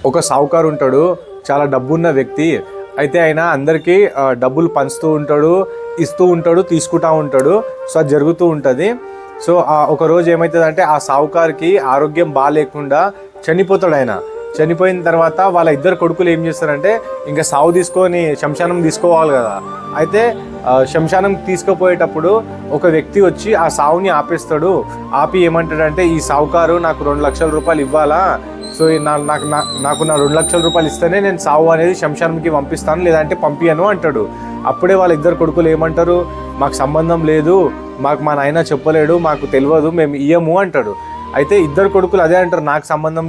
ఒక సావుకారు ఉంటాడు, చాలా డబ్బున్న వ్యక్తి. అయితే ఆయన అందరికీ డబ్బులు పంచుతూ ఉంటాడు, ఇస్తూ ఉంటాడు, తీసుకుంటూ ఉంటాడు. సో అది జరుగుతూ ఉంటుంది. సో ఒకరోజు ఏమవుతుందంటే ఆ సావుకారికి ఆరోగ్యం బాగాలేకుండా చనిపోతాడు. ఆయన చనిపోయిన తర్వాత వాళ్ళ ఇద్దరు కొడుకులు ఏం చేస్తారంటే ఇంకా సావు తీసుకొని శ్మశానం తీసుకోవాలి కదా. అయితే శ్మశానం తీసుకుపోయేటప్పుడు ఒక వ్యక్తి వచ్చి ఆ సావుని ఆపేస్తాడు. ఆపి ఏమంటాడంటే, ఈ సావుకారు నాకు 2 లక్షల రూపాయలు ఇవ్వాలా, సో నాకు నా 2 లక్షల రూపాయలు ఇస్తేనే నేను సావు అనేది శ్మశానంకి పంపిస్తాను, లేదంటే పంపియను అంటాడు. అప్పుడే వాళ్ళ ఇద్దరు కొడుకులు ఏమంటారు, మాకు సంబంధం లేదు, మాకు మా నాయన చెప్పలేడు, మాకు తెలియదు, మేము ఇయ్యము అంటాడు. అయితే ఇద్దరు కొడుకులు అదే అంటారు, నాకు సంబంధం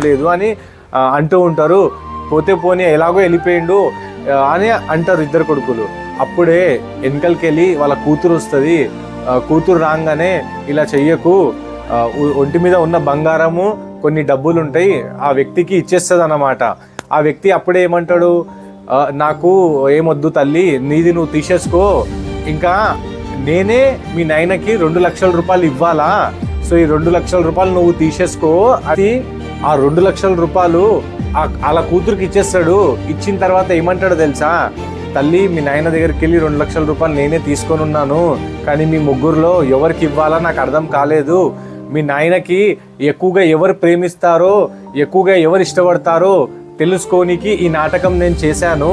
లేదు అని అంటూ ఉంటారు. పోతే పోనీ ఎలాగో వెళ్ళిపోయిండు అని అంటారు ఇద్దరు కొడుకులు. అప్పుడే వెనకలికి వెళ్ళి వాళ్ళ కూతురు వస్తుంది. కూతురు రాగానే, ఇలా చెయ్యకు, ఒంటి మీద ఉన్న బంగారము కొన్ని డబ్బులు ఉంటాయి ఆ వ్యక్తికి ఇచ్చేస్తుంది అన్నమాట. ఆ వ్యక్తి అప్పుడే ఏమంటాడు, నాకు ఏమొద్దు తల్లి, నీది నువ్వు తీసేసుకో, ఇంకా నేనే మీ నాయనకి 2 లక్షల రూపాయలు ఇవ్వాలా, సో ఈ 2 లక్షల రూపాయలు నువ్వు తీసేసుకో. అది ఆ 2 లక్షల రూపాయలు అలా కూతురికి ఇచ్చేస్తాడు. ఇచ్చిన తర్వాత ఏమంటాడో తెలుసా, తల్లి మీ నాయన దగ్గరికి వెళ్ళి 2 లక్షల రూపాయలు నేనే తీసుకొని ఉన్నాను, కానీ మీ ముగ్గురులో ఎవరికి ఇవ్వాలా నాకు అర్థం కాలేదు. మీ నాయనకి ఎక్కువగా ఎవరు ప్రేమిస్తారో, ఎక్కువగా ఎవరు ఇష్టపడతారో తెలుసుకోనికి ఈ నాటకం నేను చేశాను.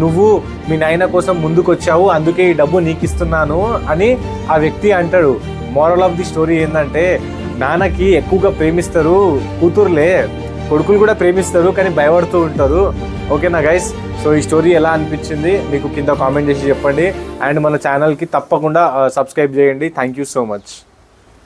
నువ్వు మీ నాయన కోసం ముందుకొచ్చావు, అందుకే ఈ డబ్బు నీకు ఇస్తున్నాను అని ఆ వ్యక్తి అంటాడు. మోరల్ ఆఫ్ ది స్టోరీ ఏంటంటే, నాన్నకి ఎక్కువగా ప్రేమిస్తారు కూతురులే, కొడుకులు కూడా ప్రేమిస్తారు కానీ భయపడుతూ ఉంటారు. ఓకేనా గైస్? సో ఈ స్టోరీ ఎలా అనిపించింది మీకు కింద కామెంట్ చేసి చెప్పండి. అండ్ మన ఛానల్కి తప్పకుండా సబ్స్క్రైబ్ చేయండి. Thank you so much.